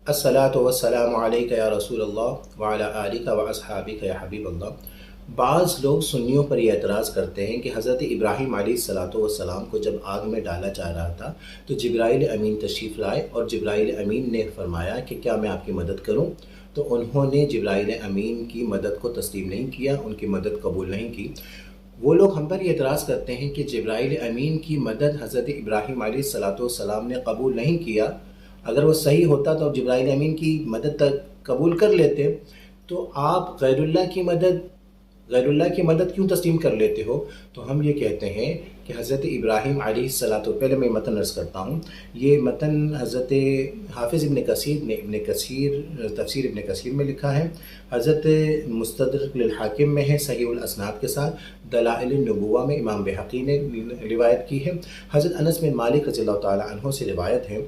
الصلاۃ والسلام علیک یا رسول اللہ وعلی آلک و اصحابک یا حبیب اللہ۔ بعض لوگ سنیوں پر یہ اعتراض کرتے ہیں کہ حضرت ابراہیم علیہ الصلاۃ والسلام کو جب آگ میں ڈالا جا رہا تھا تو جبرائیل امین تشریف لائے اور جبرائیل امین نے فرمایا کہ کیا میں آپ کی مدد کروں، تو انہوں نے جبرائیل امین کی مدد کو تسلیم نہیں کیا، ان کی مدد قبول نہیں کی۔ وہ لوگ ہم پر یہ اعتراض کرتے ہیں کہ جبرائیل امین کی مدد حضرت ابراہیم علیہ الصلاۃ والسلام نے قبول نہیں کیا، اگر وہ صحیح ہوتا تو جبرائیل امین کی مدد تک قبول کر لیتے، تو آپ غیر اللہ کی مدد کیوں تسلیم کر لیتے ہو؟ تو ہم یہ کہتے ہیں کہ حضرت ابراہیم علیہ الصلاۃ، پہلے میں متن عرض کرتا ہوں۔ یہ متن حضرت حافظ ابن کثیر نے تفسیر ابن کثیر میں لکھا ہے، حضرت مستدرک للحاکم میں ہے صحیح الاسناد کے ساتھ، دلائل النبوہ میں امام بحقی نے روایت کی ہے، حضرت انس بن مالک رضی اللہ تعالی عنہ سے روایت ہے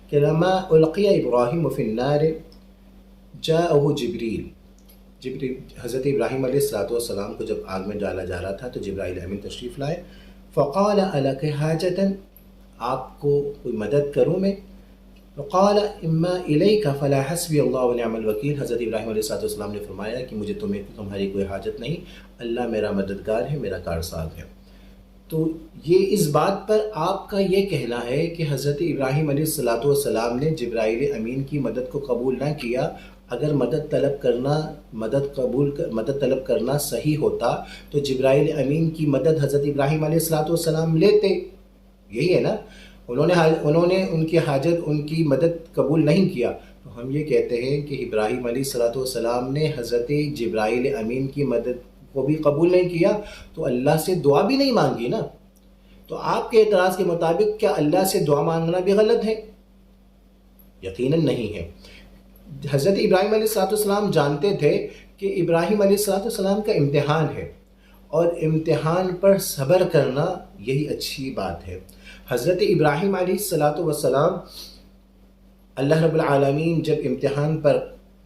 کہ لما القی ابراہیم فی النار جاءہ جبریل، حضرت ابراہیم علیہ الصلوۃ والسلام کو جب آگ میں ڈالا جا رہا تھا تو جبرائیل امین تشریف لائے، فقال الک حاجۃ، آپ کو کوئی مدد کروں میں؟ فقال اما الیک فلا حسبی اللہ ونعم الوکیل، حضرت ابراہیم علیہ الصلوۃ والسلام نے فرمایا کہ مجھے تمہاری کوئی حاجت نہیں، اللہ میرا مددگار ہے، میرا کارساز ہے۔ تو یہ اس بات پر آپ کا یہ کہنا ہے کہ حضرت ابراہیم علیہ الصلوۃ والسلام نے جبرائیل امین کی مدد کو قبول نہ کیا، اگر مدد طلب کرنا صحیح ہوتا تو جبرائیل امین کی مدد حضرت ابراہیم علیہ الصلوۃ والسلام لیتے، یہی ہے نا؟ انہوں نے ان کی حاجت، ان کی مدد قبول نہیں کیا، تو ہم یہ کہتے ہیں کہ ابراہیم علیہ الصلوۃ والسلام نے حضرت جبرائیل امین کی مدد کو بھی قبول نہیں کیا تو اللہ سے دعا بھی نہیں مانگی نا۔ تو آپ کے اعتراض کے مطابق کیا اللہ سے دعا مانگنا بھی غلط ہے؟ یقیناً نہیں ہے۔ حضرت ابراہیم علیہ السلام جانتے تھے کہ ابراہیم علیہ السلام کا امتحان ہے، اور امتحان پر صبر کرنا یہی اچھی بات ہے۔ حضرت ابراہیم علیہ السلام، اللہ رب العالمین جب امتحان پر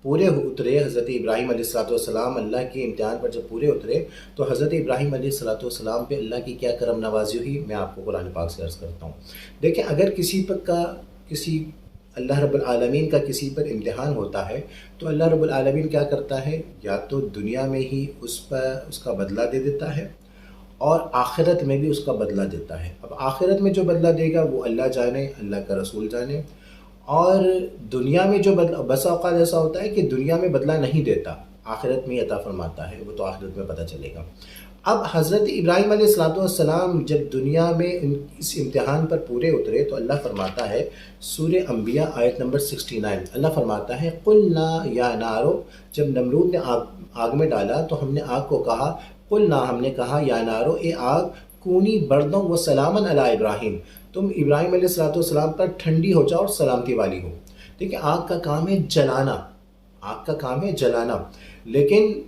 پورے اترے، حضرت ابراہیم علیہ السلام اللہ کے امتحان پر جب پورے اترے تو حضرت ابراہیم علیہ السلام پہ اللہ کی کیا کرم نوازی ہوئی، میں آپ کو قرآن پاک سے عرض کرتا ہوں۔ دیکھیں، اگر کسی اللہ رب العالمین کا کسی پر امتحان ہوتا ہے تو اللہ رب العالمین کیا کرتا ہے، یا تو دنیا میں ہی اس کا بدلہ دے دیتا ہے، اور آخرت میں بھی اس کا بدلہ دیتا ہے۔ اب آخرت میں جو بدلہ دے گا وہ اللہ جانے، اللہ کا رسول جانے، اور دنیا میں جو بدلہ، بس اوقات ایسا ہوتا ہے کہ دنیا میں بدلہ نہیں دیتا، آخرت میں عطا فرماتا ہے، وہ تو آخرت میں پتہ چلے گا۔ اب حضرت ابراہیم علیہ السلام جب دنیا میں اس امتحان پر پورے اترے تو اللہ فرماتا ہے، سورہ انبیاء آیت نمبر 69، اللہ فرماتا ہے قلنا یا نارو، جب نمرود نے آگ میں ڈالا تو ہم نے آگ کو کہا، قلنا، ہم نے کہا، یا نارو، اے آگ، کونی بردوں و سلامن علی ابراہیم، تم ابراہیم علیہ السلام پر ٹھنڈی ہو جاؤ اور سلامتی والی ہو۔ دیکھیں، آگ کا کام ہے جلانا، لیکن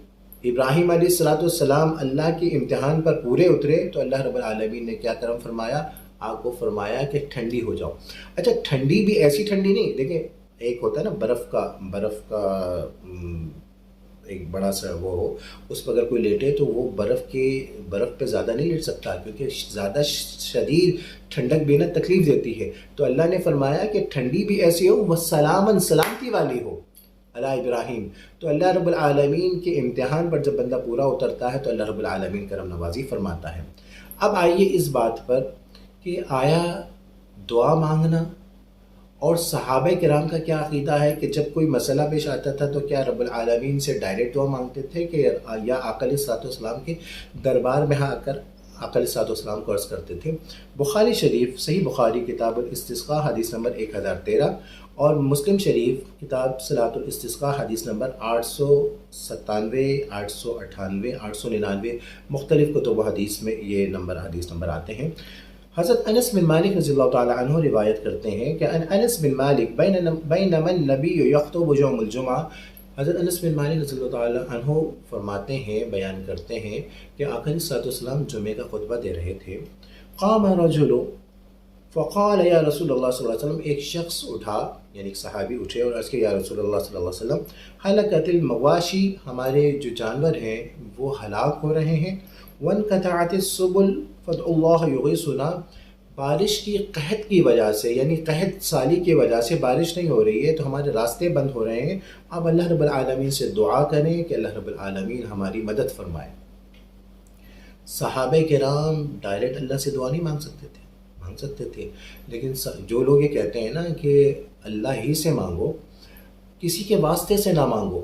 ابراہیم علیہ السلام اللہ کے امتحان پر پورے اترے تو اللہ رب العالمین نے کیا کرم فرمایا، آگ کو فرمایا کہ ٹھنڈی ہو جاؤ۔ اچھا، ٹھنڈی بھی ایسی ٹھنڈی نہیں، دیکھیں ایک ہوتا ہے نا برف کا ایک بڑا سا وہ ہو، اس پر اگر کوئی لیٹے تو وہ برف پہ زیادہ نہیں لیٹ سکتا، کیونکہ زیادہ شدید ٹھنڈک بھی نا تکلیف دیتی ہے۔ تو اللہ نے فرمایا کہ ٹھنڈی بھی ایسی ہو، وہ سلامتی والی ہو علی ابراہیم۔ تو اللہ رب العالمین کے امتحان پر جب بندہ پورا اترتا ہے تو اللہ رب العالمین کرم نوازی فرماتا ہے۔ اب آئیے اس بات پر کہ آیا دعا مانگنا اور صحابہ کرام کا کیا عقیدہ ہے کہ جب کوئی مسئلہ پیش آتا تھا تو کیا رب العالمین سے ڈائریکٹ دعا مانگتے تھے کہ یا آقا علیہ الصلوۃ والسلام کے دربار میں آ کر آقا علیہ الصلوۃ والسلام کو عرض کرتے تھے؟ بخاری شریف، صحیح بخاری کتاب الاستسقاء حدیث نمبر 1013، اور مسلم شریف کتاب صلاۃ الاستسقاء حدیث نمبر 897، 898، 899، مختلف کتب و حدیث میں یہ حدیث نمبر آتے ہیں۔ حضرت انس بن مالک رضی اللہ تعالی عنہ روایت کرتے ہیں کہ انس بن مالک بینما النبی یخطب یوم الجمعہ، حضرت انس بن مالک رضی اللہ تعالی عنہ فرماتے ہیں، بیان کرتے ہیں کہ آقا علیہ الصلوۃ والسلام جمعے کا خطبہ دے رہے تھے، قام رجل فقال یا رسول اللہ صلی اللہ علیہ وسلم، ایک شخص اٹھا، یعنی ایک صحابی اٹھے اور عرض کیا، یا رسول اللہ صلی اللہ علیہ وسلم، ہلکت المواشی، ہمارے جو جانور ہیں وہ ہلاک ہو رہے ہیں، وانقطعت السبل فادعوا اللہ یغیثنا، بارش کی قحط کی وجہ سے، یعنی قحط سالی کی وجہ سے بارش نہیں ہو رہی ہے، تو ہمارے راستے بند ہو رہے ہیں، اب اللہ رب العالمین سے دعا کریں کہ اللہ رب العالمین ہماری مدد فرمائے۔ صحابہ کرام ڈائریکٹ اللہ سے دعا نہیں مانگ سکتے تھے، لیکن جو لوگ یہ کہتے ہیں نا کہ اللہ ہی سے مانگو، کسی کے واسطے سے نہ مانگو۔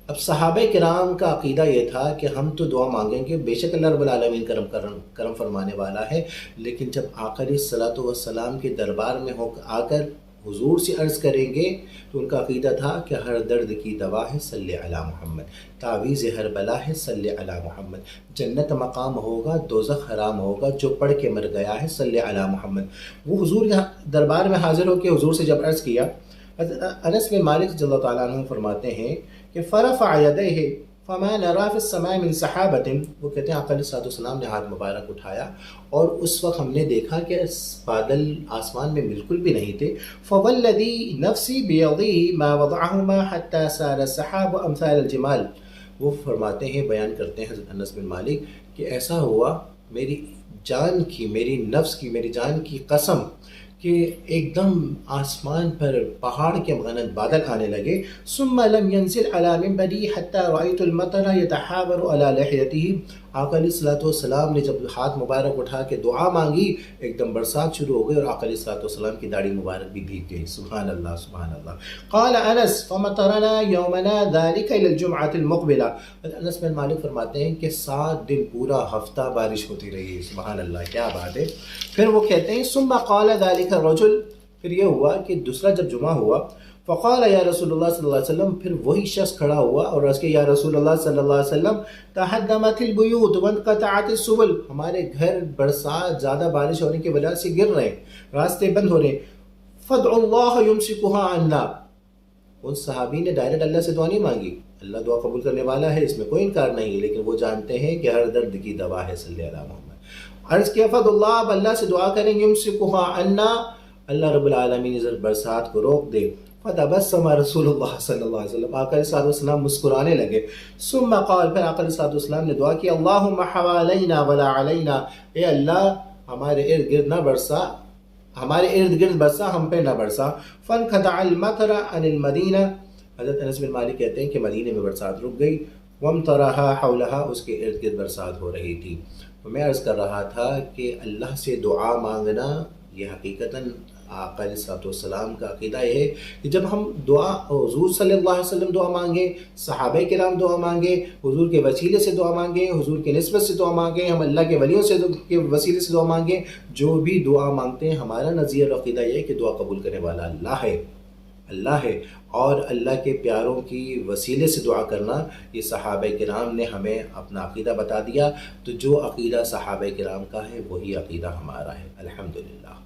اب صحابہ کرام کا عقیدہ یہ تھا کہ ہم تو دعا مانگیں گے، بے شک اللہ رب العالمین کرم فرمانے والا ہے، لیکن جب آقا علیہ الصلوۃ والسلام کے دربار میں آ کر حضور سے عرض کریں گے تو ان کا عقیدہ تھا کہ ہر درد کی دوا ہے صلی علی محمد، تعویذ ہر بلا ہے صلی علی محمد، جنت مقام ہوگا دوزخ حرام ہوگا جو پڑھ کے مر گیا ہے صلی علی محمد۔ وہ حضور کے دربار میں حاضر ہو کے حضور سے جب عرض کیا، انس بن مالک رضی اللہ تعالیٰ عنہ فرماتے ہیں کہ فرفع یدیہ فما نرى في السماء من سحابۃ، وہ کہتے ہیں آقا علیہ الصلوۃ والسلام نے ہاتھ مبارک اٹھایا اور اس وقت ہم نے دیکھا کہ بادل آسمان میں بالکل بھی نہیں تھے، فوالذی نفسی بیدہ ما وضعہما حتی صار السحاب امثال الجمال۔ وہ فرماتے ہیں، بیان کرتے ہیں حضرت انس بن مالک کہ ایسا ہوا میری جان کی، میری نفس کی، میری جان کی قسم کہ ایک دم آسمان پر پہاڑ کے مانند بادل آنے لگے، ثم لم ينزل على منبری حتى رأيت المطر يتحاور على لحيته۔ آقا علیہ الصلوۃ والسلام نے جب ہاتھ مبارک اٹھا کے دعا مانگی، ایک دم برسات شروع ہو گئی اور آقا علیہ الصلوۃ والسلام کی داڑھی مبارک بھی بھیگ گئی۔ سبحان اللہ سبحان اللہ۔ قال انس فمطرنا يومنا ذلك الى الجمعة المقبلة۔ انس بن مالک فرماتے ہیں کہ 7 دن پورا ہفتہ بارش ہوتی رہی۔ سبحان اللہ، کیا بات ہے۔ پھر وہ کہتے ہیں ثم قال ذلك الرجل، پھر یہ ہوا کہ دوسرا جب جمعہ ہوا، فقال یا رسول اللہ صلی اللہ علیہ وسلم، پھر وہی شخص کھڑا ہوا اور عرض کہ یا رسول اللہ صلی اللہ علیہ وسلم، تہدمت البیوت وانقطعت السبل، ہمارے گھر برسات زیادہ بارش ہونے کی وجہ سے گر رہے ہیں، راستے بند ہو رہے ہیں، فادعوا اللہ یمسکها عنا۔ ان صحابی نے ڈائریکٹ اللہ سے دعا نہیں مانگی، اللہ دعا قبول کرنے والا ہے، اس میں کوئی انکار نہیں، لیکن وہ جانتے ہیں کہ ہر درد کی دوا ہے صلی اللہ علیہ محمد۔ عرض کیا فادعوا اللہ، اب اللہ سے دعا کریں، یمسکها عنا، اللہ رب العالمین اس برسات کو روک دے۔ فتبسم رسول اللہ صلی اللہ علیہ وسلم، آقا علیہ الصلوۃ والسلام مسکرانے لگے۔ ثم قال، پھر آقا علیہ الصلوۃ والسلام نے دعا کی، اللہم حوالینا ولا علینا، اے اللہ ہمارے ارد گرد نہ برسا، ہمارے ارد گرد برسا، ہم پہ نہ برسا۔ فانقطع المطر عن المدینہ، حضرت انس بن مالک کہتے ہیں کہ مدینے میں برسات رک گئی، وامطرھا حولھا، اس کے ارد گرد برسات ہو رہی تھی۔ تو میں عرض کر رہا تھا کہ اللہ سے دعا مانگنا یہ حقیقتاً آقا علیہ الصلوۃ والسلام کا عقیدہ یہ ہے کہ جب ہم دعا حضور صلی اللہ علیہ وسلم دعا مانگیں، صحابہ کرام دعا مانگیں، حضور کے وسیلے سے دعا مانگیں، حضور کے نسبت سے دعا مانگیں، ہم اللہ کے ولیوں سے کے وسیلے سے دعا مانگیں، جو بھی دعا مانگتے ہیں ہمارا نظریہ اور عقیدہ یہ ہے کہ دعا قبول کرنے والا اللہ ہے، اور اللہ کے پیاروں کی وسیلے سے دعا کرنا، یہ صحابہ کرام نے ہمیں اپنا عقیدہ بتا دیا، تو جو عقیدہ صحابہ کرام کا ہے وہی عقیدہ ہمارا ہے، الحمدللہ۔